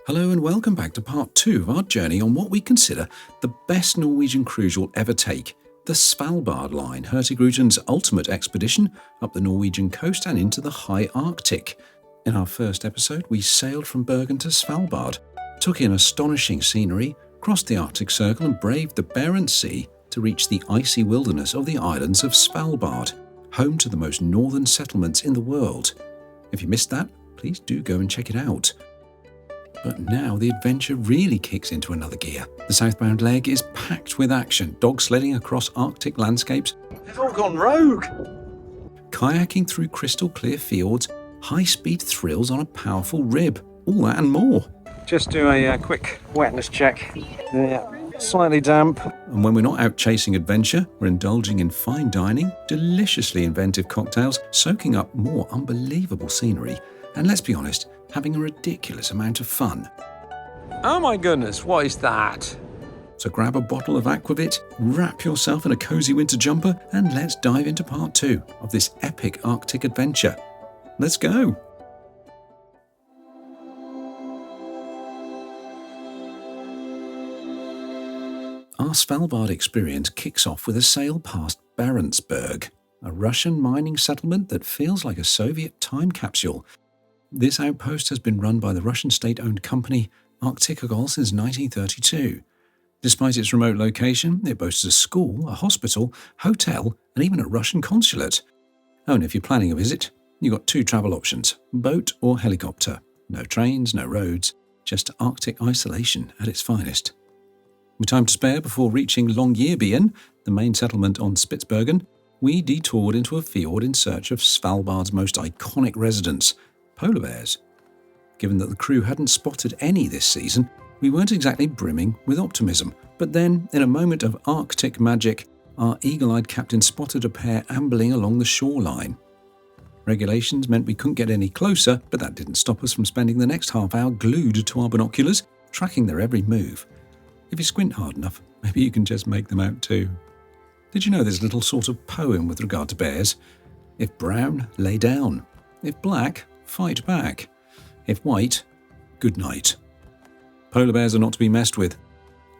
Hello and welcome back to part 2 of our journey on what we consider the best Norwegian cruise you'll ever take, the Svalbard line, Hurtigruten's ultimate expedition up the Norwegian coast and into the high Arctic. In our first episode, we sailed from Bergen to Svalbard, took in astonishing scenery, crossed the Arctic Circle and braved the Barents Sea to reach the icy wilderness of the islands of Svalbard, home to the most northern settlements in the world. If you missed that, please do go and check it out. But now the adventure really kicks into another gear. The southbound leg is packed with action, dog sledding across Arctic landscapes. They've all gone rogue. Kayaking through crystal clear fjords, high-speed thrills on a powerful rib, all that and more. Just do a quick wetness check. Yeah, slightly damp. And when we're not out chasing adventure, we're indulging in fine dining, deliciously inventive cocktails, soaking up more unbelievable scenery, and let's be honest, having a ridiculous amount of fun. Oh my goodness, what is that? So grab a bottle of aquavit, wrap yourself in a cosy winter jumper, and let's dive into part 2 of this epic Arctic adventure. Let's go! Our Svalbard experience kicks off with a sail past Barentsburg, a Russian mining settlement that feels like a Soviet time capsule. This outpost has been run by the Russian state-owned company Archipelago since 1932. Despite its remote location, it boasts a school, a hospital, hotel, and even a Russian consulate. Oh, and if you're planning a visit, you've got 2 travel options, boat or helicopter. No trains, no roads, just Arctic isolation at its finest. With time to spare before reaching Longyearbyen, the main settlement on Spitsbergen, we detoured into a fjord in search of Svalbard's most iconic residents, polar bears. Given that the crew hadn't spotted any this season, we weren't exactly brimming with optimism. But then, in a moment of Arctic magic, our eagle-eyed captain spotted a pair ambling along the shoreline. Regulations meant we couldn't get any closer, but that didn't stop us from spending the next half hour glued to our binoculars, tracking their every move. If you squint hard enough, maybe you can just make them out too. Did you know there's a little sort of poem with regard to bears? If brown, lay down. If black, fight back. If white, good night. Polar bears are not to be messed with,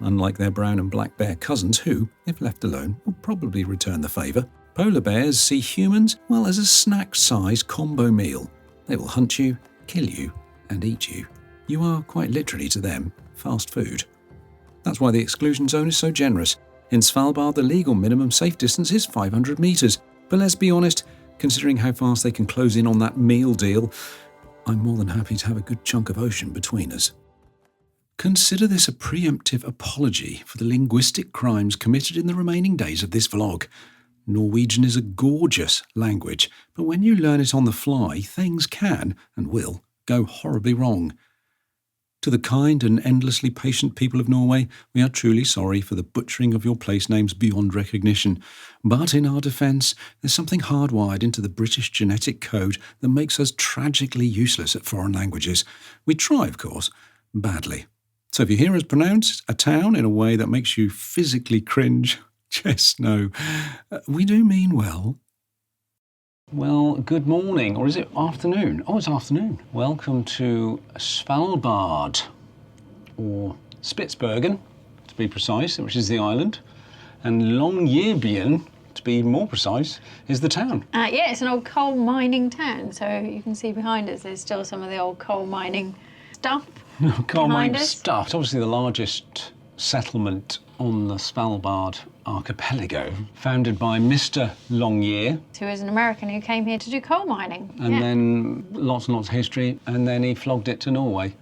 unlike their brown and black bear cousins who, if left alone, will probably return the favour. Polar bears see humans, well, as a snack-sized combo meal. They will hunt you, kill you, and eat you. You are, quite literally to them, fast food. That's why the exclusion zone is so generous. In Svalbard, the legal minimum safe distance is 500 metres. But let's be honest, considering how fast they can close in on that meal deal, I'm more than happy to have a good chunk of ocean between us. Consider this a preemptive apology for the linguistic crimes committed in the remaining days of this vlog. Norwegian is a gorgeous language, but when you learn it on the fly, things can, and will, go horribly wrong. To the kind and endlessly patient people of Norway, we are truly sorry for the butchering of your place names beyond recognition. But in our defence, there's something hardwired into the British genetic code that makes us tragically useless at foreign languages. We try, of course, badly. So if you hear us pronounce a town in a way that makes you physically cringe, just know, we do mean well. Well, good morning, or is it afternoon? Oh, it's afternoon. Welcome to Svalbard, or Spitsbergen, to be precise, which is the island, and Longyearbyen, to be more precise, is the town. Yeah, it's an old coal mining town, so you can see behind us there's still some of the old coal mining stuff. Coal mining stuff. It's obviously the largest settlement on the Svalbard archipelago, founded by Mr. Longyear. Who is an American who came here to do coal mining. And then lots and lots of history, and then he flogged it to Norway,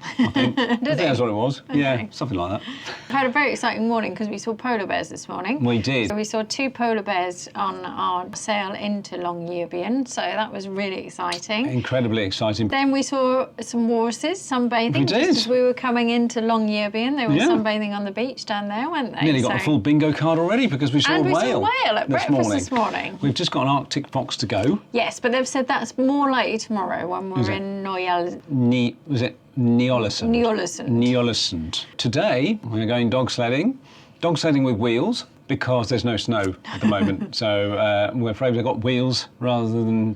I think. I think that's what it was. Okay. Yeah, something like that. We had a very exciting morning because we saw polar bears this morning. We did. So we saw 2 polar bears on our sail into Longyearbyen, so that was really exciting. Incredibly exciting. Then we saw some walruses sunbathing. We did. Just as we were coming into Longyearbyen, they were sunbathing on the beach down there, weren't they? Nearly got a full bingo card already because we saw a whale. And we saw a whale at breakfast this morning. We've just got an Arctic fox to go. Yes, but they've said that's more likely tomorrow when we're in Ny-Ålesund. Was it Ny-Ålesund? Ny-Ålesund. Ny-Ålesund. Today, we're going dog sledding with wheels, because there's no snow at the moment. So we're afraid we've got wheels rather than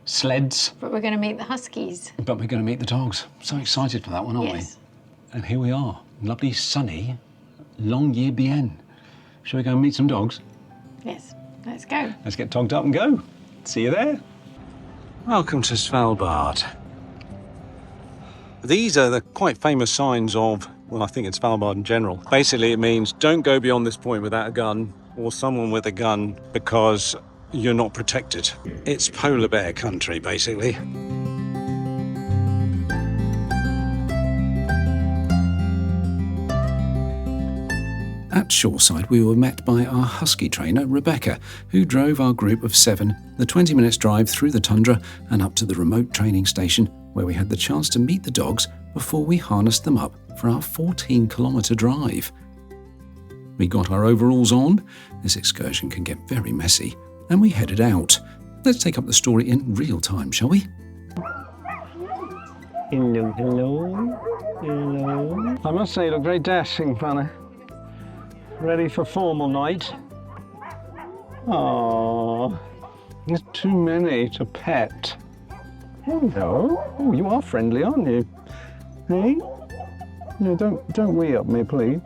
sleds. But we're going to meet the huskies. But we're going to meet the dogs. So excited for that one, aren't Yes. we? And here we are, lovely sunny Longyearbyen. Shall we go and meet some dogs? Yes, let's go. Let's get togged up and go. See you there. Welcome to Svalbard. These are the quite famous signs of, well, I think it's Svalbard in general. Basically, it means don't go beyond this point without a gun or someone with a gun because you're not protected. It's polar bear country, basically. At shoreside, we were met by our husky trainer, Rebecca, who drove our group of 7 the 20 minutes drive through the tundra and up to the remote training station where we had the chance to meet the dogs before we harnessed them up for our 14-kilometre drive. We got our overalls on, this excursion can get very messy, and we headed out. Let's take up the story in real time, shall we? Hello, hello, hello. I must say you look very dashing, Fanny. Ready for formal night? Oh, there's too many to pet. Hello. Oh, you are friendly, aren't you? Hey? No, don't wee up me, please.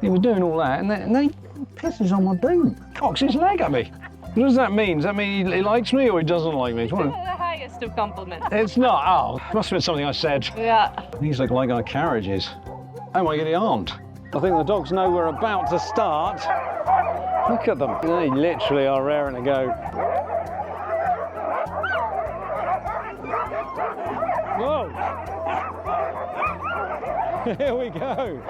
He was doing all that, and then he pisses on my boot. Cocks his leg at me. What does that mean? Does that mean he likes me or he doesn't like me? The highest of compliments. It's not. Oh, must have been something I said. Yeah. These look like our carriages. Oh my god, they aren't. I think the dogs know we're about to start. Look at them. They literally are raring to go. Whoa! Here we go.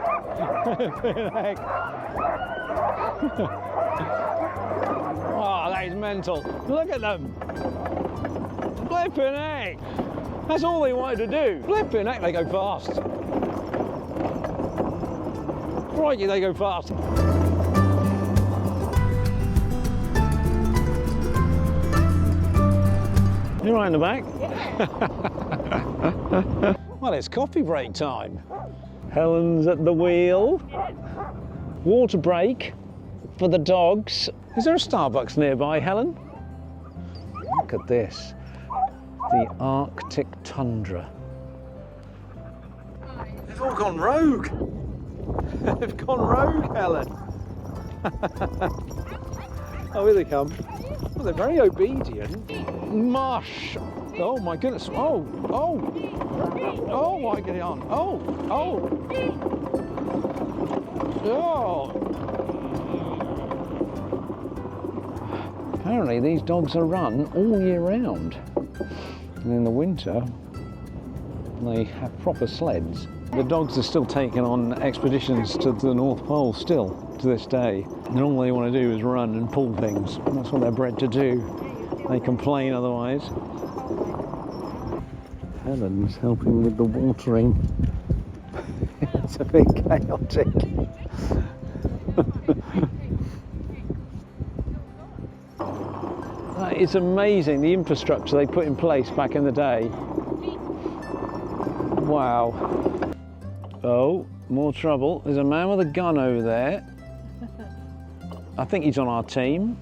Oh, that is mental. Look at them. Flipping heck. That's all they wanted to do. Flipping heck, they go fast. Crikey, they go fast. You're right in the back. Well, it's coffee break time. Helen's at the wheel. Water break for the dogs. Is there a Starbucks nearby, Helen? Look at this. The Arctic tundra. They've all gone rogue. They've gone rogue, Helen. Oh, here they come. Well, they're very obedient. Mush. Oh my goodness. Oh, oh. Oh, why get it on? Oh, oh. Oh. Apparently these dogs are run all year round. And in the winter, they have proper sleds. The dogs are still taking on expeditions to the North Pole still to this day. And all they want to do is run and pull things. That's what they're bred to do. They complain otherwise. Helen's helping with the watering. It's a bit chaotic. It's amazing the infrastructure they put in place back in the day. Wow. Oh, more trouble. There's a man with a gun over there. I think he's on our team.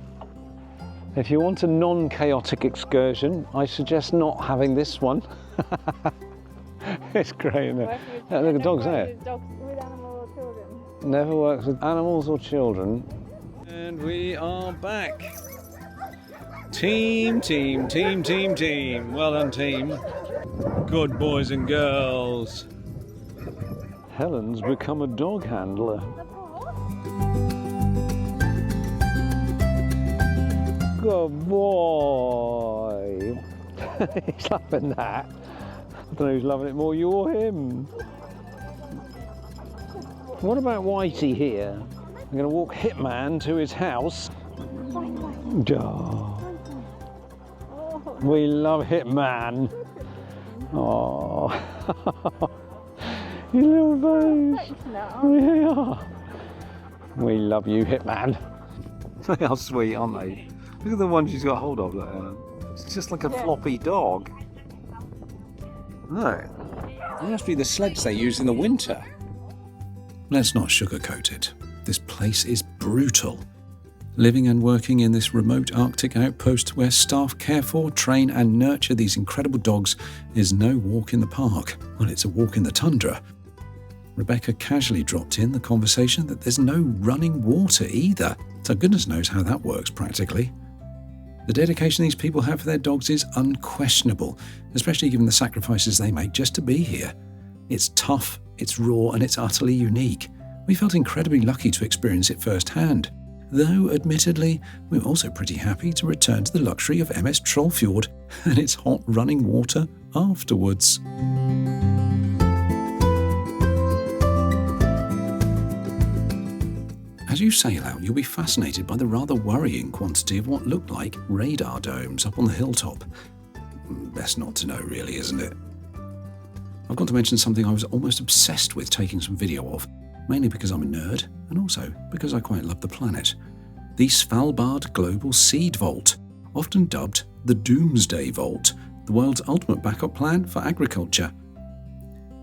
If you want a non-chaotic excursion, I suggest not having this one. It's great, isn't it? Yeah, look at the dogs there. With animals or children. Never works with animals or children. And we are back. Team, team, team, team, team. Well done, team. Good boys and girls. Helen's become a dog handler. Good boy. He's loving that. I don't know who's loving it more, you or him. What about Whitey here? I'm going to walk Hitman to his house. Oh. We love Hitman. Oh. You little face. Yeah. We love you, Hitman. They are sweet, aren't they? Look at the one she's got hold of there. It's just like a floppy dog. No. They must be the sleds they use in the winter. Let's not sugarcoat it. This place is brutal. Living and working in this remote Arctic outpost where staff care for, train and nurture these incredible dogs is no walk in the park. Well, it's a walk in the tundra. Rebecca casually dropped in the conversation that there's no running water either, so goodness knows how that works practically. The dedication these people have for their dogs is unquestionable, especially given the sacrifices they make just to be here. It's tough, it's raw, and it's utterly unique. We felt incredibly lucky to experience it firsthand. Though, admittedly, we're also pretty happy to return to the luxury of MS Trollfjord and its hot running water afterwards. As you sail out, you'll be fascinated by the rather worrying quantity of what look like radar domes up on the hilltop. Best not to know, really, isn't it? I've got to mention something I was almost obsessed with taking some video of, mainly because I'm a nerd, and also because I quite love the planet. The Svalbard Global Seed Vault, often dubbed the Doomsday Vault, the world's ultimate backup plan for agriculture.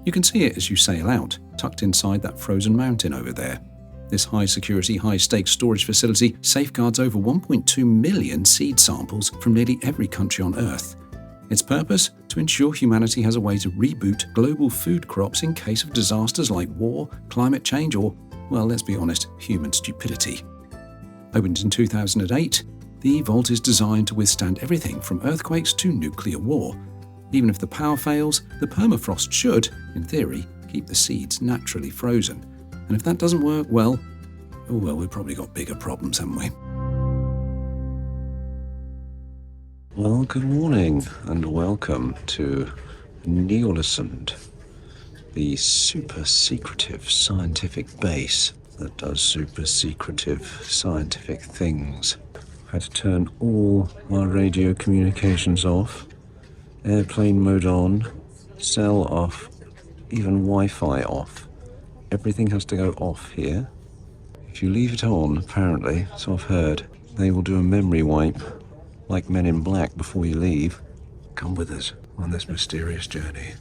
You can see it as you sail out, tucked inside that frozen mountain over there. This high-security, high-stakes storage facility safeguards over 1.2 million seed samples from nearly every country on Earth. Its purpose? To ensure humanity has a way to reboot global food crops in case of disasters like war, climate change, or, well, let's be honest, human stupidity. Opened in 2008, the vault is designed to withstand everything from earthquakes to nuclear war. Even if the power fails, the permafrost should, in theory, keep the seeds naturally frozen. And if that doesn't work, well, we've probably got bigger problems, haven't we? Well, good morning and welcome to Ny-Ålesund, the super secretive scientific base that does super secretive scientific things. I had to turn all our radio communications off, airplane mode on, cell off, even Wi-Fi off. Everything has to go off here. If you leave it on, apparently, so I've heard, they will do a memory wipe, like Men in Black before you leave. Come with us on this mysterious journey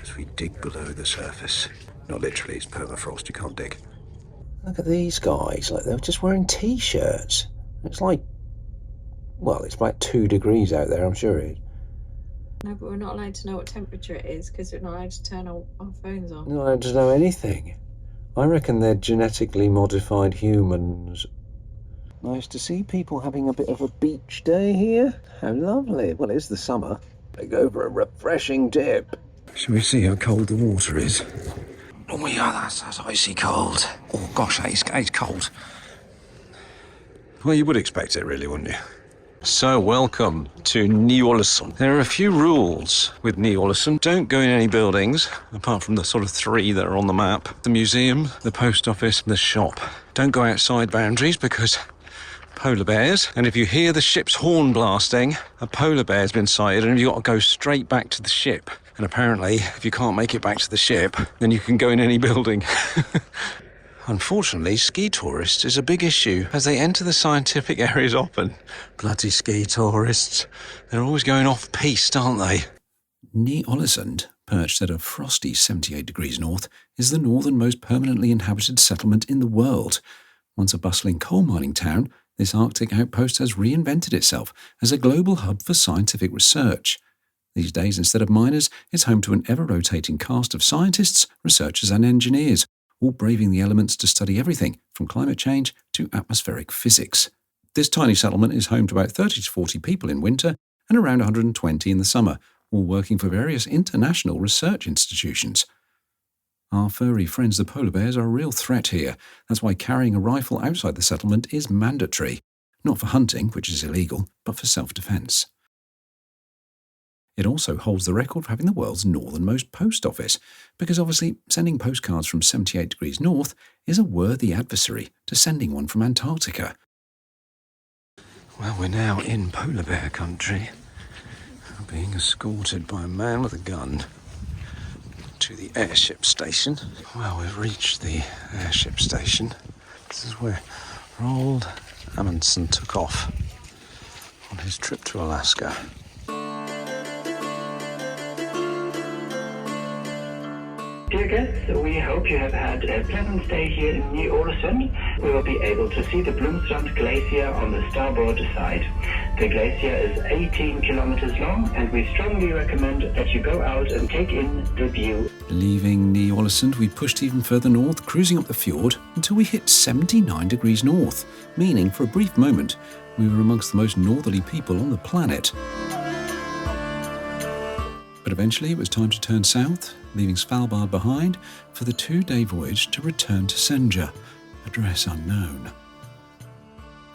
as we dig below the surface. Not literally, it's permafrost, you can't dig. Look at these guys, like they're just wearing t-shirts. It's like 2 degrees out there, I'm sure it is. No, but we're not allowed to know what temperature it is because we're not allowed to turn our phones on. You're not allowed to know anything. I reckon they're genetically modified humans. Nice to see people having a bit of a beach day here. How lovely. Well, it's the summer. They go for a refreshing dip. Shall we see how cold the water is? Oh yeah, that's icy cold. Oh gosh, it's cold. Well, you would expect it really, wouldn't you? So, welcome to Ny-Ålesund. There are a few rules with Ny-Ålesund. Don't go in any buildings, apart from the sort of 3 that are on the map. The museum, the post office, the shop. Don't go outside boundaries because polar bears. And if you hear the ship's horn blasting, a polar bear's been sighted and you've got to go straight back to the ship. And apparently, if you can't make it back to the ship, then you can go in any building. Unfortunately, ski tourists is a big issue as they enter the scientific areas often. Bloody ski tourists. They're always going off-piste, aren't they? Ny-Ålesund, perched at a frosty 78 degrees north, is the northernmost permanently inhabited settlement in the world. Once a bustling coal mining town, this Arctic outpost has reinvented itself as a global hub for scientific research. These days, instead of miners, it's home to an ever-rotating cast of scientists, researchers and engineers, all braving the elements to study everything from climate change to atmospheric physics. This tiny settlement is home to about 30 to 40 people in winter and around 120 in the summer, all working for various international research institutions. Our furry friends the polar bears are a real threat here. That's why carrying a rifle outside the settlement is mandatory. Not for hunting, which is illegal, but for self-defense. It also holds the record for having the world's northernmost post office, because obviously sending postcards from 78 degrees north is a worthy adversary to sending one from Antarctica. Well, we're now in polar bear country, being escorted by a man with a gun to the airship station. Well, we've reached the airship station. This is where Roald Amundsen took off on his trip to Alaska. Dear guests, we hope you have had a pleasant stay here in Ny-Ålesund. We will be able to see the Brønnøysund glacier on the starboard side. The glacier is 18 kilometers long, and we strongly recommend that you go out and take in the view. Leaving Ny-Ålesund, we pushed even further north, cruising up the fjord until we hit 79 degrees north, meaning for a brief moment we were amongst the most northerly people on the planet. But eventually it was time to turn south, leaving Svalbard behind for the 2-day voyage to return to Senja, address unknown.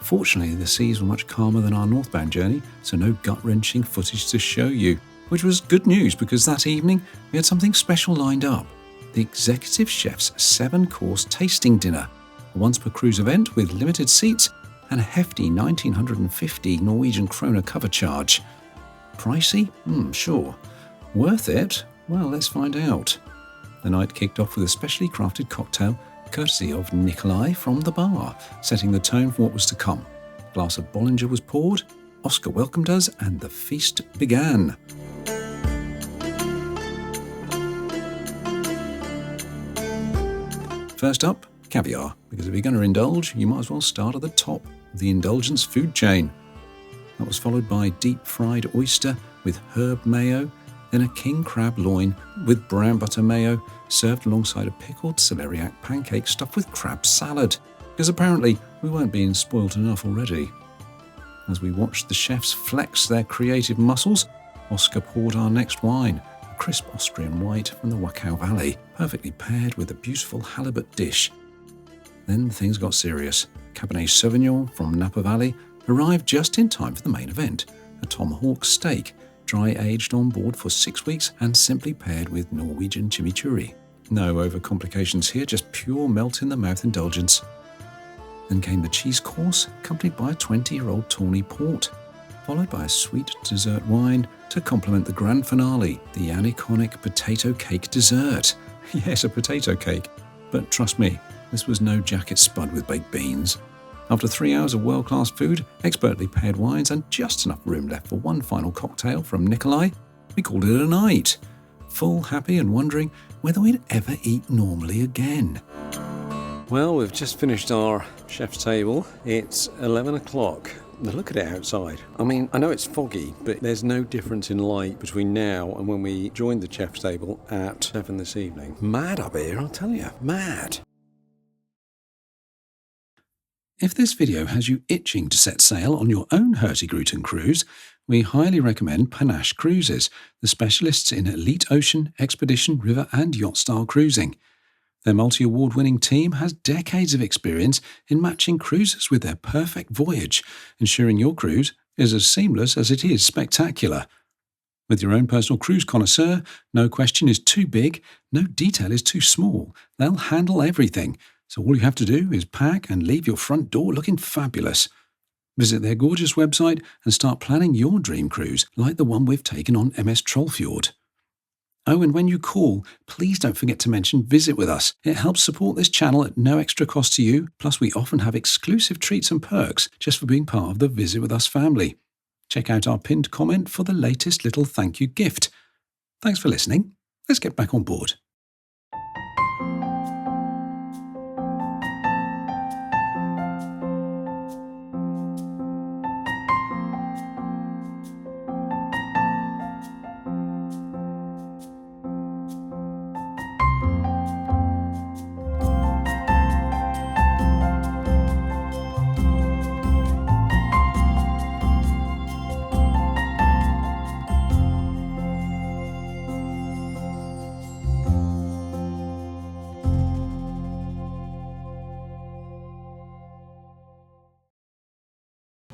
Fortunately, the seas were much calmer than our northbound journey, so no gut-wrenching footage to show you, which was good news because that evening we had something special lined up. The Executive Chef's 7-course tasting dinner, a once-per-cruise event with limited seats and a hefty 1,950 Norwegian kroner cover charge. Pricey? Sure. Worth it? Well, let's find out. The night kicked off with a specially crafted cocktail, courtesy of Nikolai from the bar, setting the tone for what was to come. A glass of Bollinger was poured, Oscar welcomed us, and the feast began. First up, caviar, because if you're going to indulge, you might as well start at the top of the indulgence food chain. That was followed by deep-fried oyster with herb mayo, then a king crab loin with brown butter mayo, served alongside a pickled celeriac pancake stuffed with crab salad, because apparently we weren't being spoilt enough already. As we watched the chefs flex their creative muscles, Oscar poured our next wine, a crisp Austrian white from the Wachau Valley, perfectly paired with a beautiful halibut dish. Then things got serious. Cabernet Sauvignon from Napa Valley arrived just in time for the main event, a tomahawk steak, dry aged on board for 6 weeks and simply paired with Norwegian chimichurri. No overcomplications here, just pure melt-in-the-mouth indulgence. Then came the cheese course, accompanied by a 20-year-old tawny port, followed by a sweet dessert wine to complement the grand finale, the aniconic potato cake dessert. Yes, a potato cake. But trust me, this was no jacket spud with baked beans. After 3 hours of world-class food, expertly paired wines, and just enough room left for one final cocktail from Nikolai, we called it a night. Full, happy, and wondering whether we'd ever eat normally again. Well, we've just finished our chef's table. It's 11 o'clock. Now look at it outside. I mean, I know it's foggy, but there's no difference in light between now and when we joined the chef's table at 7 this evening. Mad up here, I'll tell you. Mad. If this video has you itching to set sail on your own Hurtigruten cruise, we highly recommend Panache Cruises, the specialists in elite ocean, expedition, river and yacht-style cruising. Their multi-award-winning team has decades of experience in matching cruises with their perfect voyage, ensuring your cruise is as seamless as it is spectacular. With your own personal cruise connoisseur, no question is too big, no detail is too small. They'll handle everything. So all you have to do is pack and leave your front door looking fabulous. Visit their gorgeous website and start planning your dream cruise, like the one we've taken on MS Trollfjord. Oh, and when you call, please don't forget to mention Visit With Us. It helps support this channel at no extra cost to you, plus we often have exclusive treats and perks just for being part of the Visit With Us family. Check out our pinned comment for the latest little thank you gift. Thanks for listening. Let's get back on board.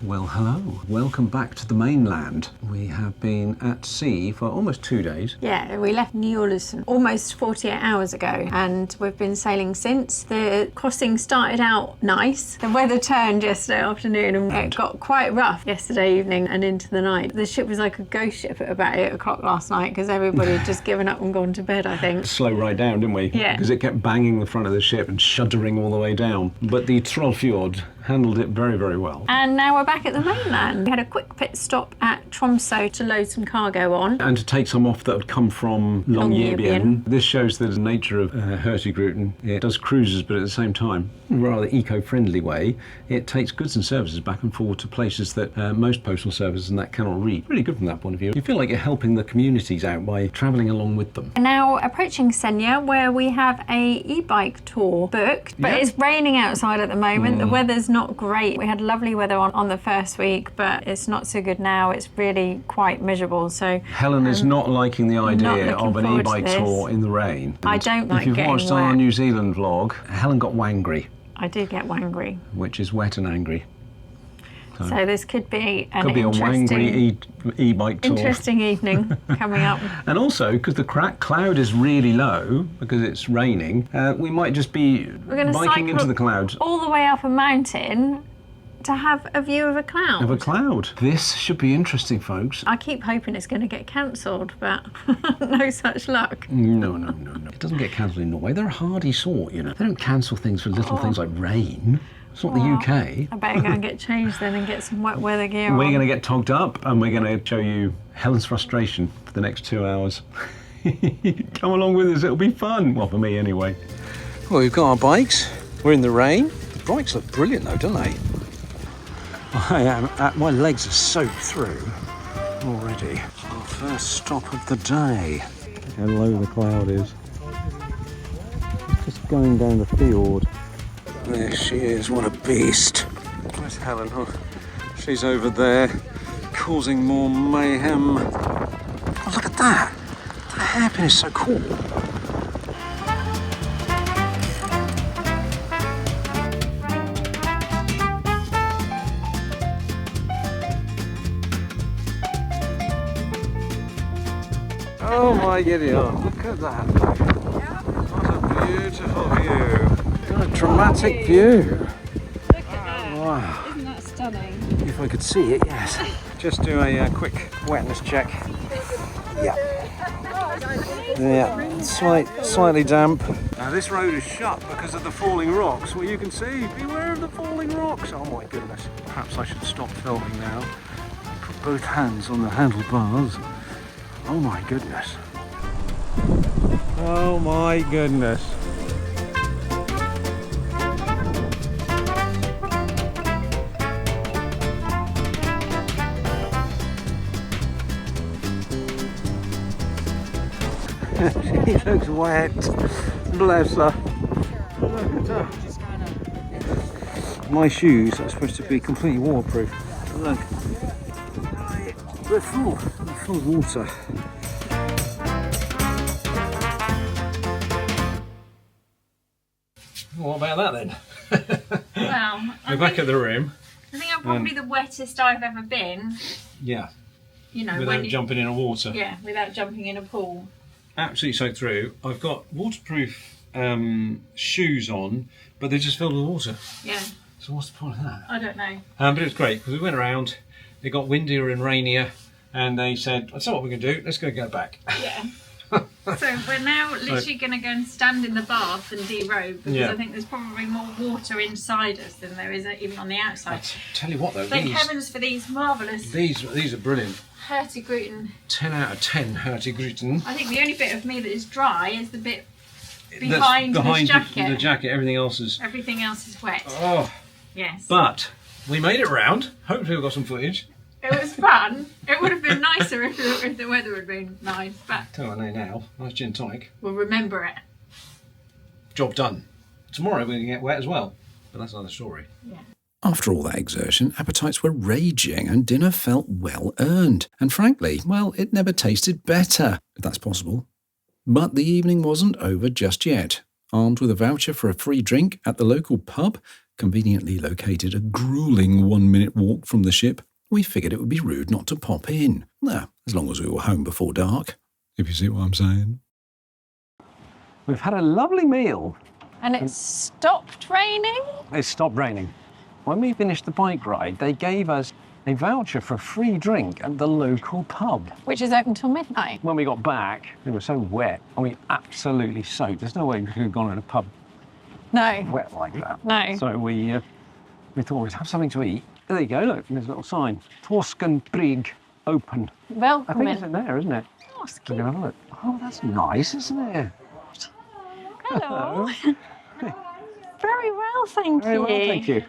Well, hello. Welcome back to the mainland. We have been at sea for almost 2 days. Yeah, we left Ny-Ålesund almost 48 hours ago and we've been sailing since. The crossing started out nice. The weather turned yesterday afternoon and it got quite rough yesterday evening and into the night. The ship was like a ghost ship at about 8 o'clock last night because everybody had just given up and gone to bed, I think. Slow right down, didn't we? Yeah. Because it kept banging the front of the ship and shuddering all the way down. But the Trollfjord handled it very, very well. And now we're back at the mainland. We had a quick pit stop at Tromsø to load some cargo on. And to take some off that had come from Longyearbyen. Longyearbyen. This shows the nature of Hurtigruten. It does cruises, but at the same time, in a rather eco-friendly way, it takes goods and services back and forward to places that most postal services and that cannot reach. Really good from that point of view. You feel like you're helping the communities out by travelling along with them. We're now approaching Senja, where we have a e-bike tour booked, but it's raining outside at the moment. The weather's not great. We had lovely weather on the first week, but it's not so good now. It's really quite miserable. So Helen is not liking the idea of an forward to e-bike this. tour in the rain. I don't like If you've getting watched our wet. New Zealand vlog, Helen got wangry, I did get wangry. which is wet and angry. So this could be an Could be a wangry e-bike tour. interesting evening coming up. And also, because the cloud is really low, because it's raining, we might just be We're going to biking into cycle the clouds. all the way up a mountain to have a view of a cloud. Of a cloud. This should be interesting, folks. I keep hoping it's going to get cancelled, but no such luck. No. It doesn't get cancelled in Norway. They're a hardy sort, you know. They don't cancel things for little things like rain. It's not the UK. I better go and get changed then and get some wet weather gear We're on. going to get togged up and we're going to show you Helen's frustration for the next 2 hours. Come along with us, it'll be fun. Well, for me anyway. Well, we've got our bikes. We're in the rain. The bikes look brilliant though, don't they? My legs are soaked through already. Our first stop of the day. Look how low the cloud is. Just going down the fjord. There she is, what a beast. Where's Helen? Oh, she's over there, causing more mayhem. Oh, look at that. The hairpin is so cool. Oh my giddy up, look at that. What a beautiful view. What a dramatic view. Look at that. Wow. Isn't that stunning? If I could see it, yes. Just do a quick wetness check. Yeah. Yeah, slightly damp. Now this road is shut because of the falling rocks. Well, you can see, beware of the falling rocks. Oh my goodness. Perhaps I should stop filming now. Put both hands on the handlebars. Oh my goodness. Oh my goodness. She looks wet. Bless her. Look at her. My shoes are supposed to be completely waterproof. Look. They're full of water. What about that then? Well, We're back at the room. I think I'm probably the wettest I've ever been. Yeah. You know, Without jumping in a water. Yeah, without jumping in a pool. Absolutely soaked through. I've got waterproof shoes on, but they're just filled with water. Yeah. So what's the point of that? I don't know. But it was great because we went around, it got windier and rainier, and they said, that's not what we're going to do, let's go back. Yeah. So we're now literally going to go and stand in the bath and derobe because I think there's probably more water inside us than there is even on the outside. Tell you what though, Thank heavens for these marvellous these are brilliant. Hurtigruten. 10 out of 10 Hurtigruten. I think the only bit of me that is dry is the bit behind the jacket. The jacket, everything else is... Everything else is wet. Oh. Yes. But we made it round. Hopefully we've got some footage. It was fun. It would have been nicer if the weather had been nice, but Tell you what I know now, nice gin tonic. we'll remember it. Job done. Tomorrow we're going to get wet as well, but that's another story. Yeah. After all that exertion, appetites were raging and dinner felt well earned. And frankly, well, it never tasted better, if that's possible. But the evening wasn't over just yet. Armed with a voucher for a free drink at the local pub, conveniently located a grueling 1-minute walk from the ship, we figured it would be rude not to pop in. Well, as long as we were home before dark, if you see what I'm saying. We've had a lovely meal. And it stopped raining? It stopped raining. When we finished the bike ride, they gave us a voucher for a free drink at the local pub. Which is open till midnight. When we got back, it was so wet, and we absolutely soaked. There's no way we could have gone in a pub No. wet like that. No. So we we thought we'd have something to eat. There you go, look, there's a little sign. Torsken Brig open. I Welcome think in. it's in there, isn't it? Oh, We're excuse- going to have a look. Oh, that's nice, isn't it? Hello. Very well, thank Very you. well, thank you.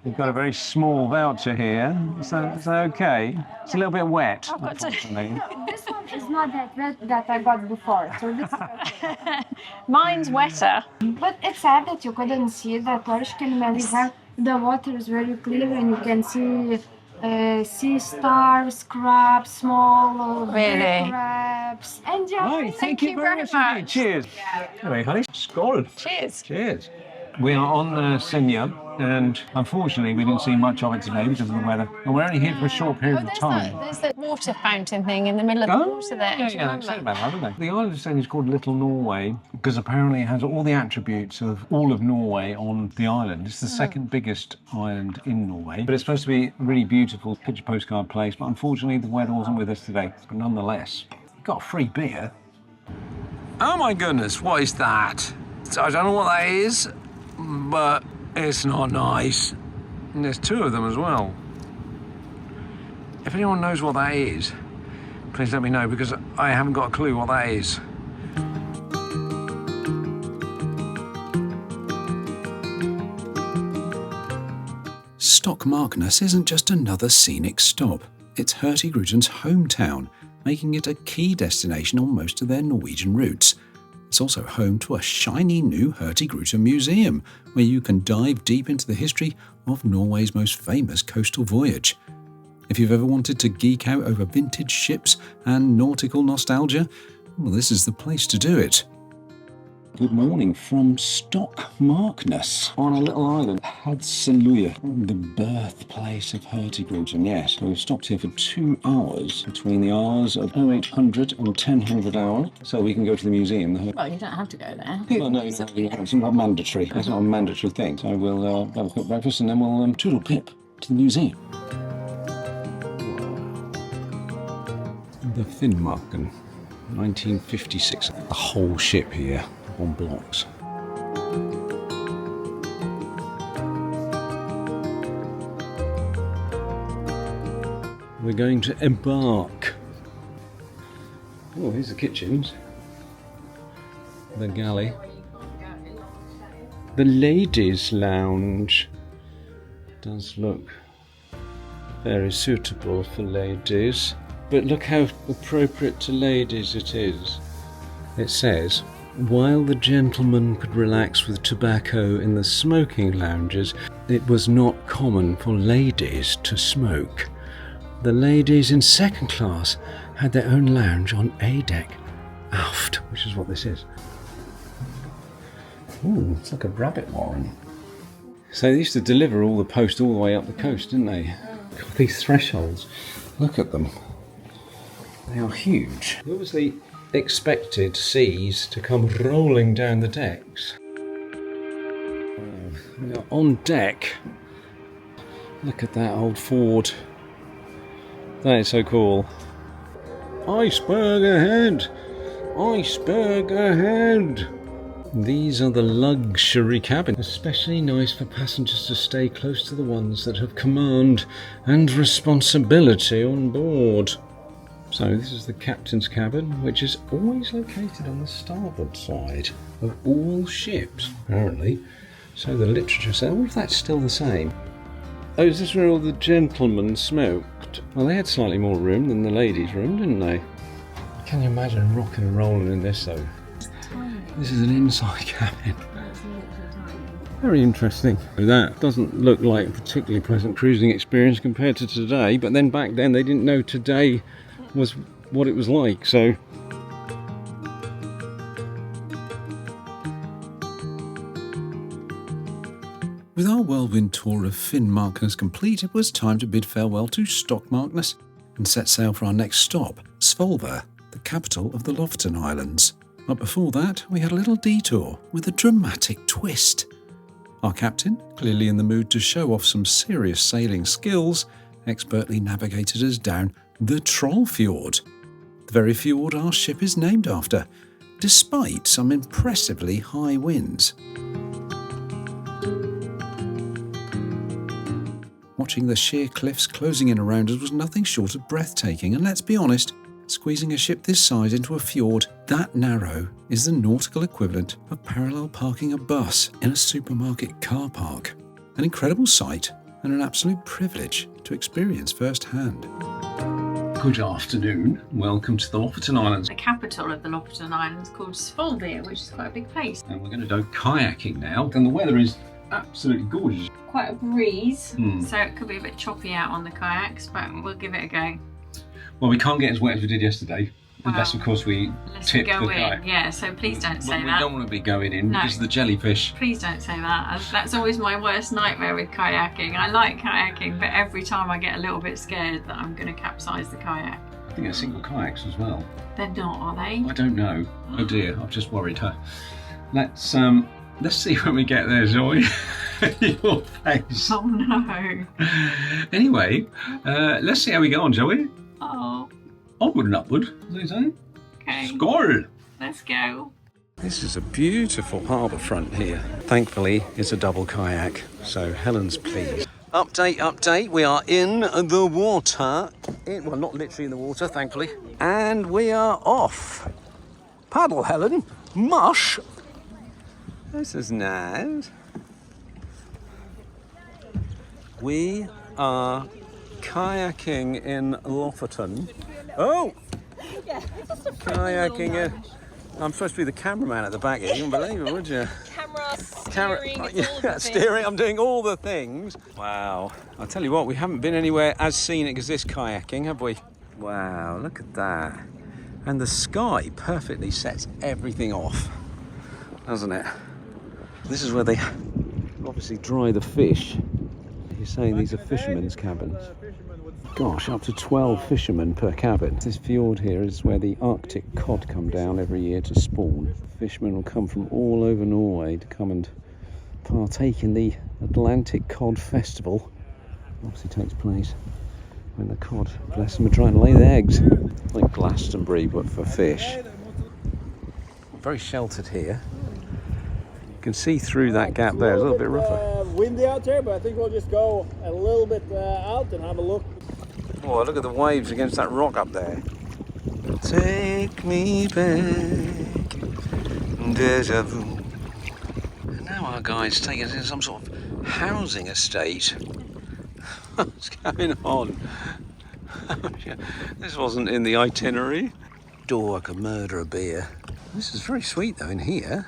We've got a very small voucher here. Is that okay? It's a little bit wet. I've got to- unfortunately. This one is not that wet that I got before, so this is okay. Mine's wetter. But it's sad that you couldn't see the Torsken when we have the water is very clear and you can see sea stars, crabs, small Really? big crabs. And yeah, Right, Thank you very much indeed. much. Cheers. Anyway, honey, skål. Cheers. Cheers. We are on Senja, and unfortunately we didn't see much of it today because of the weather. And we're only here for a short period of time. There's the water fountain thing in the middle of the water there. yeah, Do you yeah, they said remember? about that, didn't they? The island of Senja is called Little Norway because apparently it has all the attributes of all of Norway on the island. It's the second biggest island in Norway, but it's supposed to be a really beautiful picture postcard place, but unfortunately the weather wasn't with us today. But nonetheless, we got a free beer. Oh my goodness, what is that? I don't know what that is, but it's not nice. And there's two of them as well. If anyone knows what that is, please let me know because I haven't got a clue what that is. Stokmarknes isn't just another scenic stop. It's Hurtigruten's hometown, making it a key destination on most of their Norwegian routes. It's also home to a shiny new Hurtigruten museum, where you can dive deep into the history of Norway's most famous coastal voyage. If you've ever wanted to geek out over vintage ships and nautical nostalgia, well, this is the place to do it. Good morning from Stokmarknes on a little island, Senja, the birthplace of Hurtigruten. Yes, we've stopped here for 2 hours between the hours of 0800 and 1000 hour, so we can go to the museum. Well, you don't have to go there. Well, no, it's not mandatory. It's not a mandatory thing. So we'll have a quick breakfast and then we'll toodle pip to the museum. The Finnmarken, 1956. The whole ship here on blocks. We're going to embark. Oh, here's the kitchens. The galley. The ladies' lounge does look very suitable for ladies, but look how appropriate to ladies it is. It says, while the gentlemen could relax with tobacco in the smoking lounges, it was not common for ladies to smoke. The ladies in second class had their own lounge on A deck, aft, which is what this is. Ooh, it's like a rabbit warren. So they used to deliver all the post all the way up the coast, didn't they? God, these thresholds, look at them. They are huge. They obviously expected seas to come rolling down the decks. We are on deck. Look at that old Ford. That is so cool. Iceberg ahead! Iceberg ahead! These are the luxury cabins, especially nice for passengers to stay close to the ones that have command and responsibility on board. So this is the captain's cabin, which is always located on the starboard side of all ships, apparently. So the literature says, I wonder if that's still the same. Oh, is this where all the gentlemen smoked? Well, they had slightly more room than the ladies' room, didn't they? Can you imagine rocking and rolling in this, though? This is an inside cabin. Very interesting. That doesn't look like a particularly pleasant cruising experience compared to today, but then back then they didn't know today was what it was like, so. With our whirlwind tour of Finnmarken complete, it was time to bid farewell to Stokmarknes and set sail for our next stop, Svolvær, the capital of the Lofton Islands. But before that, we had a little detour with a dramatic twist. Our captain, clearly in the mood to show off some serious sailing skills, expertly navigated us down the Trollfjord, the very fjord our ship is named after, despite some impressively high winds. watching the sheer cliffs closing in around us was nothing short of breathtaking, and let's be honest, squeezing a ship this size into a fjord that narrow is the nautical equivalent of parallel parking a bus in a supermarket car park. An incredible sight and an absolute privilege to experience firsthand. Good afternoon. Welcome to the Lofoten Islands. The capital of the Lofoten Islands is called Svolvær, which is quite a big place. And we're going to go kayaking now. And the weather is absolutely gorgeous. Quite a breeze, so it could be a bit choppy out on the kayaks, but we'll give it a go. Well, we can't get as wet as we did yesterday. Unless, of course, we tip the kayak. Yeah, so please don't say that. We don't want to be going in because of the jellyfish. Please don't say that. That's always my worst nightmare with kayaking. I like kayaking, but every time I get a little bit scared that I'm going to capsize the kayak. I think they're single kayaks as well. They're not, are they? I don't know. Oh dear, I've just worried her. Let's see when we get there, shall we? Your face. Oh no. Anyway, let's see how we get on, shall we? Oh. Onward and upward, as they say. Okay. Skål! Let's go. This is a beautiful harbour front here. Thankfully, it's a double kayak, so Helen's pleased. Update, we are in the water. Well, not literally in the water, thankfully. And we are off. Paddle, Helen. Mush. This is nice. We are kayaking in Lofoten. Oh! Kayaking in. I'm supposed to be the cameraman at the back here. You wouldn't believe it, would you? Steering. I'm doing all the things. Wow. I'll tell you what, we haven't been anywhere as scenic as this kayaking, have we? Wow, look at that. And the sky perfectly sets everything off, doesn't it? This is where they obviously dry the fish. You're saying these are fishermen's cabins. Gosh, up to 12 fishermen per cabin. This fjord here is where the Arctic cod come down every year to spawn. Fishermen will come from all over Norway to come and partake in the Atlantic Cod Festival. Obviously takes place when the cod, bless them, are trying to lay the eggs. Like Glastonbury, but for fish. Very sheltered here. You can see through that gap there, a little bit rougher. Windy out there, but I think we'll just go a little bit out and have a look. Oh, look at the waves against that rock up there. Take me back, deja vu. And now our guide's taking us in some sort of housing estate. What's going on? This wasn't in the itinerary. Oh, I could murder a beer. This is very sweet though in here.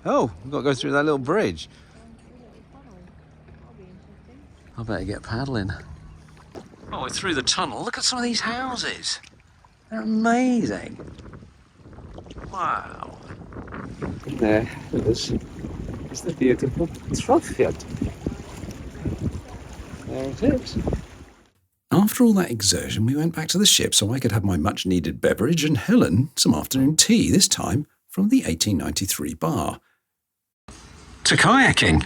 Oh, we've got to go through that little bridge. I better get paddling. Oh, we're through the tunnel. Look at some of these houses. They're amazing. Wow. There it is. It's the beautiful Trollfjord. There it is. After all that exertion, we went back to the ship so I could have my much-needed beverage and Helen some afternoon tea, this time from the 1893 bar. To kayaking.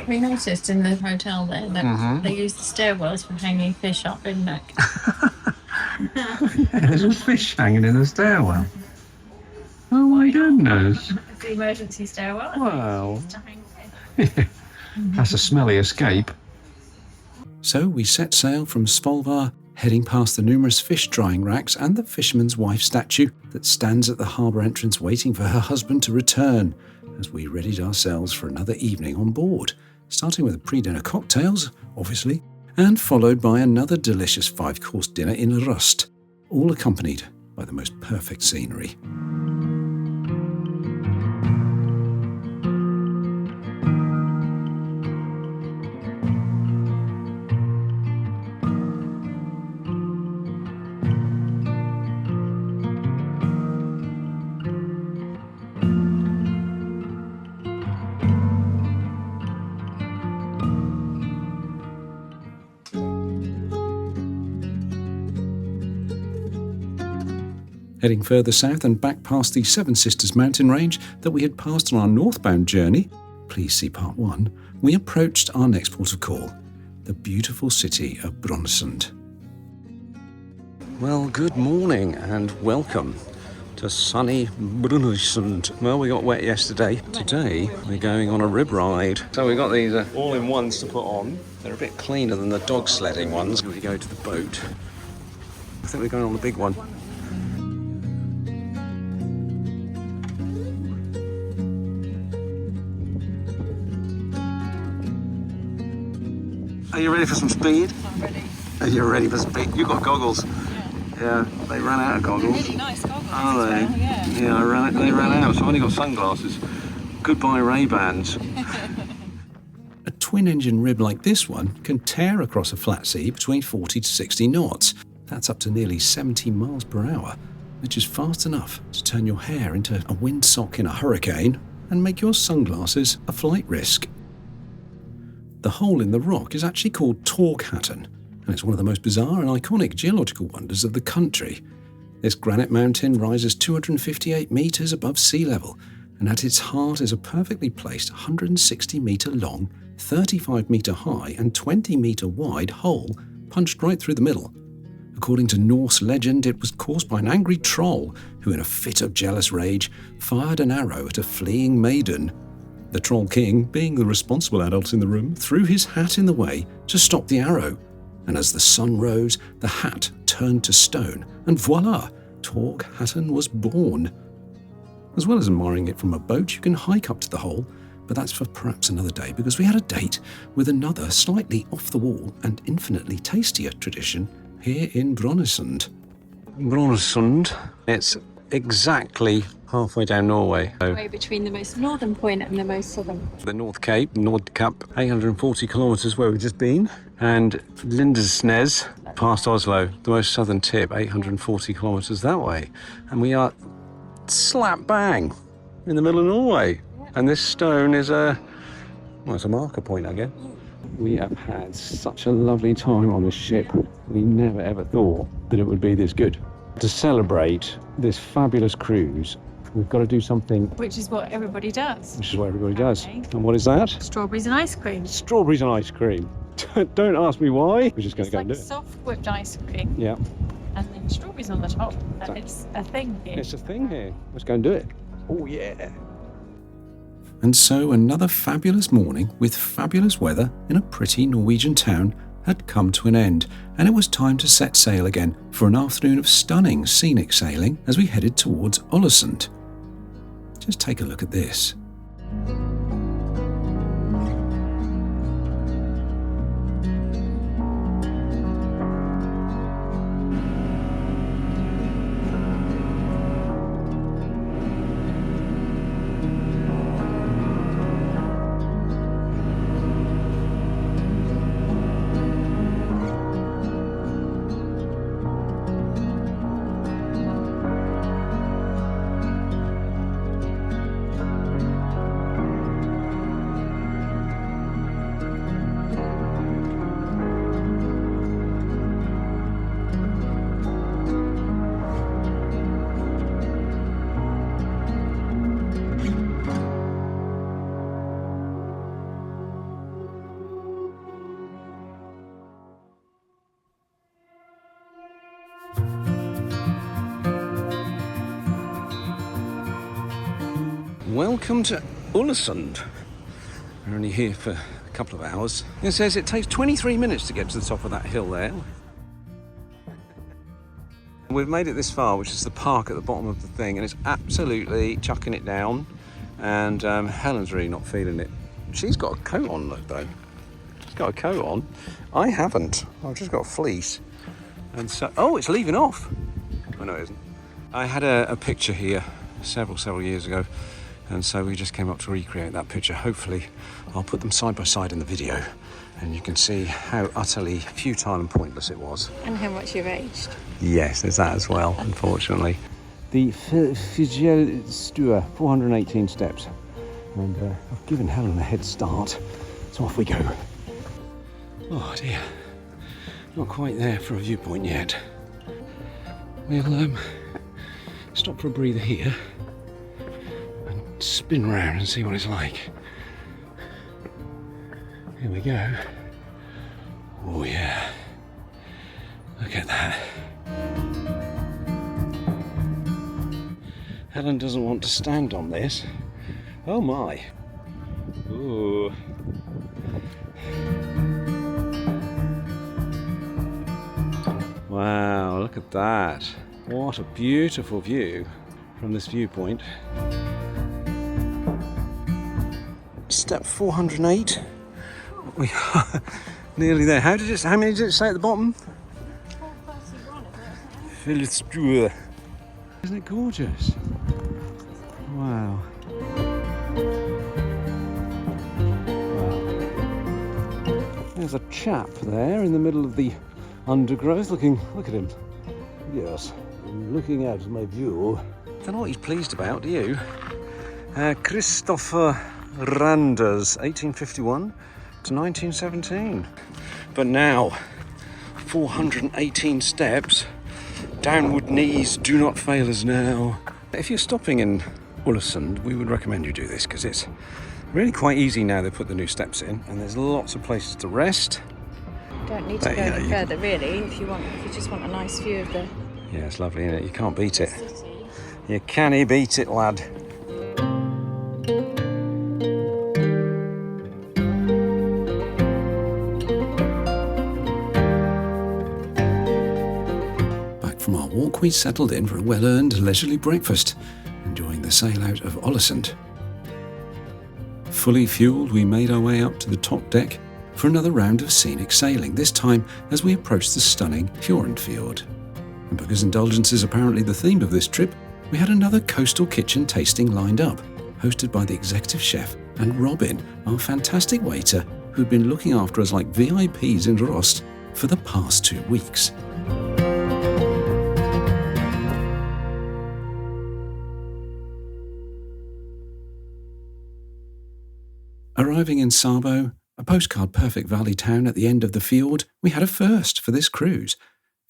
We noticed in the hotel there that they use the stairwells for hanging fish up, didn't it? There's a fish hanging in the stairwell. Oh my goodness. It's the emergency stairwell. Wow. That's a smelly escape. So we set sail from Svalbard, heading past the numerous fish drying racks and the fisherman's wife statue that stands at the harbour entrance waiting for her husband to return, as we readied ourselves for another evening on board, starting with the pre-dinner cocktails, obviously, and followed by another delicious 5-course dinner in Rust, all accompanied by the most perfect scenery. Heading further south and back past the Seven Sisters mountain range that we had passed on our northbound journey, please see part 1, we approached our next port of call, the beautiful city of Brønnøysund. Well, good morning and welcome to sunny Brønnøysund. Well, we got wet yesterday. Today, we're going on a rib ride. So we got these all-in-ones to put on. They're a bit cleaner than the dog sledding ones. We go to the boat. I think we're going on the big one. Are you ready for some speed? I'm ready. Are you ready for speed? You got goggles. Yeah, they ran out of goggles. Really nice goggles. Are they? Well, yeah. Yeah, they ran out, so I've only got sunglasses. Goodbye Ray-Bans. A twin-engine rib like this one can tear across a flat sea between 40 to 60 knots. That's up to nearly 70 miles per hour, which is fast enough to turn your hair into a windsock in a hurricane and make your sunglasses a flight risk. The hole in the rock is actually called Hurtigruten, and it's one of the most bizarre and iconic geological wonders of the country. This granite mountain rises 258 metres above sea level, and at its heart is a perfectly placed 160 metre long, 35 metre high and 20 metre wide hole punched right through the middle. According to Norse legend, it was caused by an angry troll who, in a fit of jealous rage, fired an arrow at a fleeing maiden. The Troll King, being the responsible adult in the room, threw his hat in the way to stop the arrow. And as the sun rose, the hat turned to stone, and voila, Hurtigruten was born. As well as admiring it from a boat, you can hike up to the hole, but that's for perhaps another day, because we had a date with another slightly off-the-wall and infinitely tastier tradition here in Brønnøysund. Brønnøysund, it's exactly halfway down Norway. Way between the most northern point and the most southern. The North Cape, Nordkapp, 840 kilometres where we've just been, and Lindesnes, past Oslo, the most southern tip, 840 kilometres that way. And we are slap bang in the middle of Norway. And this stone is it's a marker point, I guess. We have had such a lovely time on this ship. We never ever thought that it would be this good. To celebrate this fabulous cruise, we've got to do something. Which is what everybody does. Which is what everybody does. Okay. And what is that? Strawberries and ice cream. Strawberries and ice cream. Don't ask me why. We're just going to go and do it. It's like soft whipped ice cream. Yeah. And then strawberries on the top. And Exactly. it's a thing here. It's a thing here. Let's go and do it. Oh, yeah. And so another fabulous morning with fabulous weather in a pretty Norwegian town had come to an end, and it was time to set sail again for an afternoon of stunning scenic sailing as we headed towards Ålesund. Just take a look at this. Welcome to Ålesund. We're only here for a couple of hours. It says it takes 23 minutes to get to the top of that hill there. We've made it this far, which is the park at the bottom of the thing, and it's absolutely chucking it down. And Helen's really not feeling it. She's got a coat on, look, though. She's got a coat on. I haven't. I've just got a fleece. And so, oh, it's leaving off. Oh, no, it isn't. I had a picture here several years ago, and so we just came up to recreate that picture. Hopefully, I'll put them side by side in the video, and you can see how utterly futile and pointless it was. And how much you've aged. Yes, there's that as well, unfortunately. The Fjellstue, 418 steps. And I've given Helen a head start, so off we go. Oh dear, not quite there for a viewpoint yet. We'll stop for a breather here and spin round and see what it's like. Here we go. Oh yeah, look at that. Helen doesn't want to stand on this. Oh my. Ooh. Wow, look at that. What a beautiful view from this viewpoint. Step 408. We are nearly there. How many did it say at the bottom? 431. Isn't it gorgeous? Wow. There's a chap there in the middle of the undergrowth looking, look at him. Yes, looking out at my view. I don't know what he's pleased about, do you? Christopher Randers, 1851 to 1917. But now, 418 steps, downward knees do not fail us now. If you're stopping in Ny-Ålesund, we would recommend you do this because it's really quite easy now they put the new steps in and there's lots of places to rest. Don't need to go any further really if you just want a nice view of the Yeah, it's lovely, isn't it? You can't beat it. city. You can't beat it, lad. Back from our walk, we settled in for a well-earned leisurely breakfast, enjoying the sail out of Ålesund. Fully fueled, we made our way up to the top deck for another round of scenic sailing, this time as we approached the stunning Trollfjord. And because indulgence is apparently the theme of this trip, we had another coastal kitchen tasting lined up, hosted by the executive chef and Robin, our fantastic waiter who'd been looking after us like VIPs in Rost for the past 2 weeks. Arriving in Sæbø, a postcard-perfect valley town at the end of the fjord, we had a first for this cruise.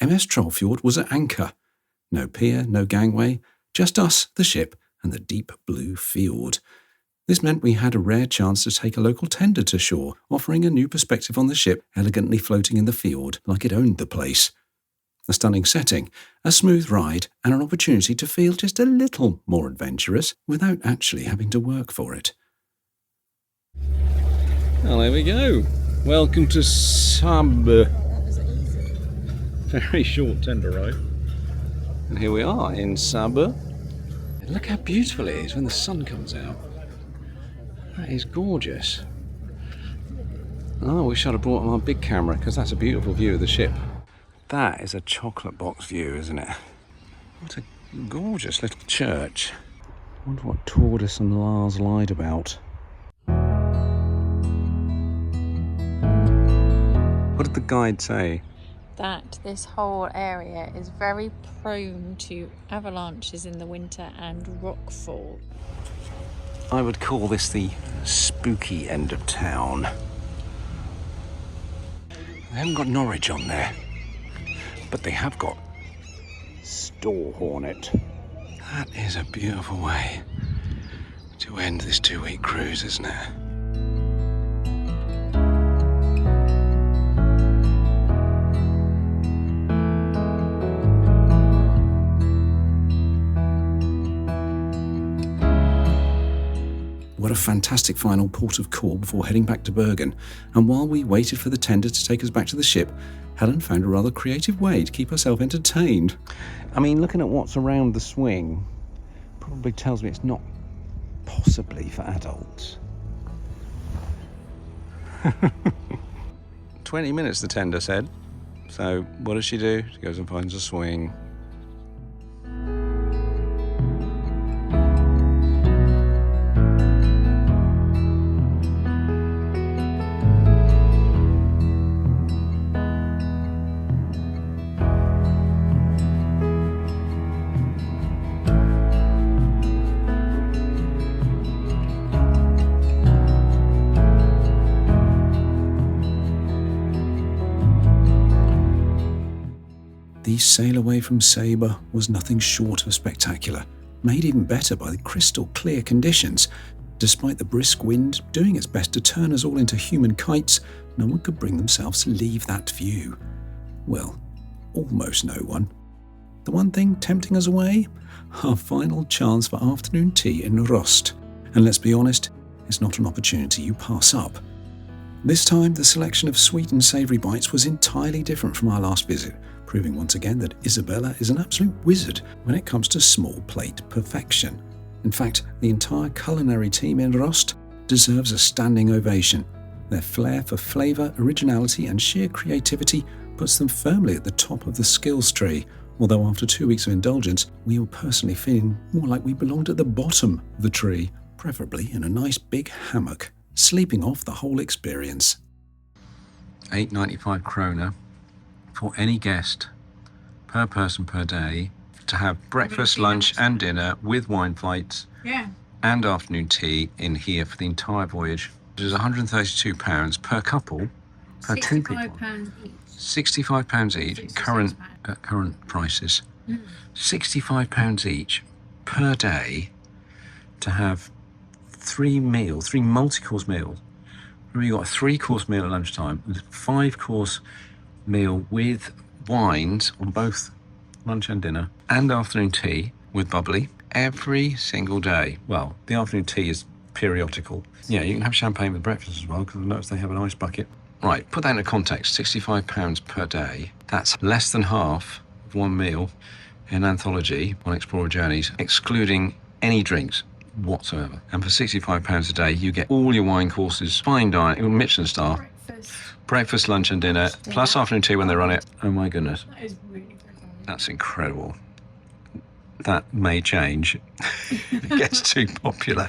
MS Trollfjord was at anchor. No pier, no gangway, just us, the ship, and the deep blue fjord. This meant we had a rare chance to take a local tender to shore, offering a new perspective on the ship elegantly floating in the fjord like it owned the place. A stunning setting, a smooth ride, and an opportunity to feel just a little more adventurous without actually having to work for it. Well, there we go. Welcome to Sæbø. Very short tender ride. And here we are in Sæbø. Look how beautiful it is when the sun comes out. That is gorgeous. Oh, I wish I'd have brought my big camera because that's a beautiful view of the ship. That is a chocolate box view, isn't it? What a gorgeous little church. I wonder what Tortoise and Lars lied about. What did the guide say? That this whole area is very prone to avalanches in the winter and rockfall. I would call this the spooky end of town. They haven't got Norwich on there, but they have got Store Hornet. That is a beautiful way to end this 2-week cruise, isn't it? What a fantastic final port of call before heading back to Bergen, and while we waited for the tender to take us back to the ship, Helen found a rather creative way to keep herself entertained. I mean, looking at what's around the swing probably tells me it's not possibly for adults. 20 minutes, the tender said. So what does she do? She goes and finds a swing. The sail away from Sæbø was nothing short of spectacular, made even better by the crystal clear conditions. Despite the brisk wind doing its best to turn us all into human kites, no one could bring themselves to leave that view. Well, almost no one. The one thing tempting us away? Our final chance for afternoon tea in Rost. And let's be honest, it's not an opportunity you pass up. This time, the selection of sweet and savoury bites was entirely different from our last visit, proving once again that Isabella is an absolute wizard when it comes to small plate perfection. In fact, the entire culinary team in Rost deserves a standing ovation. Their flair for flavour, originality and sheer creativity puts them firmly at the top of the skills tree, although after 2 weeks of indulgence, we were personally feeling more like we belonged at the bottom of the tree, preferably in a nice big hammock, sleeping off the whole experience. 8.95 kroner for any guest per person per day to have breakfast, lunch and dinner with wine flights and afternoon tea in here for the entire voyage. It is £132 per couple, per two people. £65 each, current prices. £65 each per day to have three multi-course meals. Remember, you got a 3-course meal at lunchtime, a 5-course meal with wines on both lunch and dinner, and afternoon tea with bubbly every single day. Well, the afternoon tea is periodical. Yeah, you can have champagne with breakfast as well, because I noticed they have an ice bucket. Right, put that into context, £65 per day. That's less than half of one meal in Anthology on Explorer Journeys, excluding any drinks whatsoever. And for £65 a day, you get all your wine courses, fine dining, Michelin star, breakfast, lunch and dinner, plus afternoon tea when they run it. Oh my goodness. That is really good. That's incredible. That may change if it gets too popular.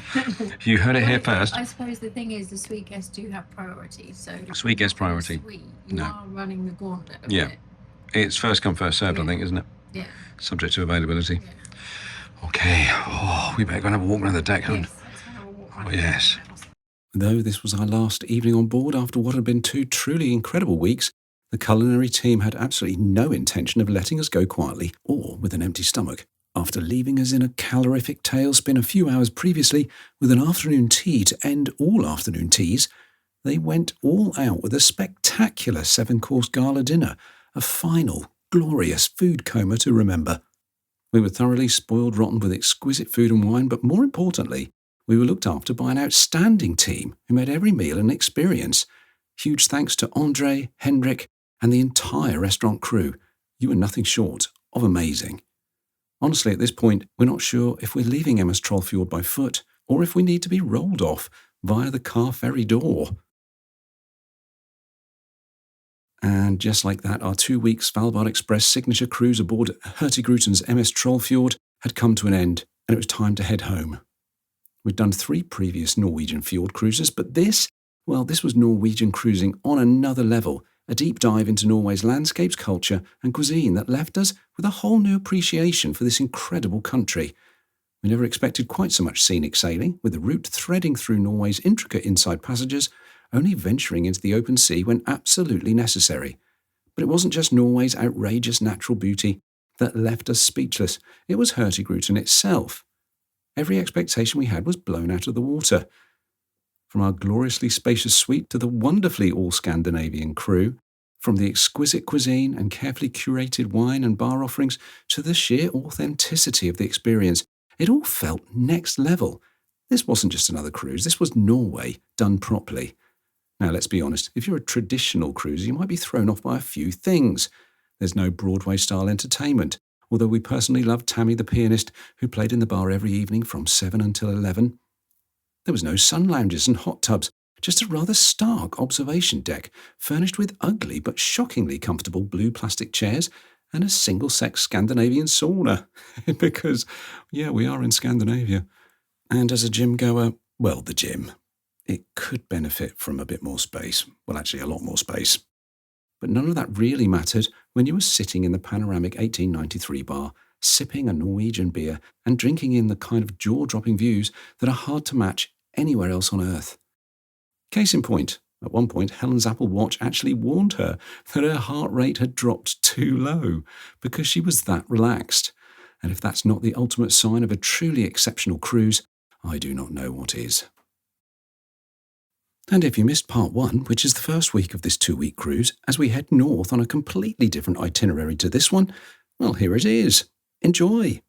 You heard it here first. I suppose the thing is, the sweet guests do have priority. So sweet guest priority. Sweet, you are running the gauntlet a bit. It's first come, first served, I think, isn't it? Yeah. Subject to availability. Yeah. Okay. Oh, we better go and have a walk around the deck, Yes, let's have a walk around Oh, yes. the house. Though this was our last evening on board after what had been 2 truly incredible weeks, the culinary team had absolutely no intention of letting us go quietly or with an empty stomach. After leaving us in a calorific tailspin a few hours previously with an afternoon tea to end all afternoon teas, they went all out with a spectacular 7-course gala dinner, a final, glorious food coma to remember. We were thoroughly spoiled rotten with exquisite food and wine, but more importantly, we were looked after by an outstanding team who made every meal an experience. Huge thanks to Andre, Hendrik, and the entire restaurant crew. You were nothing short of amazing. Honestly, at this point, we're not sure if we're leaving MS Trollfjord by foot or if we need to be rolled off via the car ferry door. And just like that, our 2-week Svalbard Express signature cruise aboard Hurtigruten's MS Trollfjord had come to an end, and it was time to head home. We'd done 3 previous Norwegian fjord cruises, but this was Norwegian cruising on another level, a deep dive into Norway's landscapes, culture and cuisine that left us with a whole new appreciation for this incredible country. We never expected quite so much scenic sailing, with the route threading through Norway's intricate inside passages, only venturing into the open sea when absolutely necessary. But it wasn't just Norway's outrageous natural beauty that left us speechless. It was Hurtigruten itself. Every expectation we had was blown out of the water. From our gloriously spacious suite to the wonderfully all-Scandinavian crew, from the exquisite cuisine and carefully curated wine and bar offerings to the sheer authenticity of the experience, it all felt next level. This wasn't just another cruise, this was Norway done properly. Now, let's be honest, if you're a traditional cruiser, you might be thrown off by a few things. There's no Broadway-style entertainment, although we personally loved Tammy the pianist, who played in the bar every evening from 7 until 11. There was no sun lounges and hot tubs, just a rather stark observation deck, furnished with ugly but shockingly comfortable blue plastic chairs and a single-sex Scandinavian sauna. Because, we are in Scandinavia. And as a gym goer, the gym. It could benefit from a bit more space. Well, actually, a lot more space. But none of that really mattered when you were sitting in the panoramic 1893 bar, sipping a Norwegian beer and drinking in the kind of jaw-dropping views that are hard to match anywhere else on Earth. Case in point, at one point, Helen's Apple Watch actually warned her that her heart rate had dropped too low because she was that relaxed. And if that's not the ultimate sign of a truly exceptional cruise, I do not know what is. And if you missed part 1, which is the first week of this 2-week cruise, as we head north on a completely different itinerary to this one, Well, here it is. Enjoy.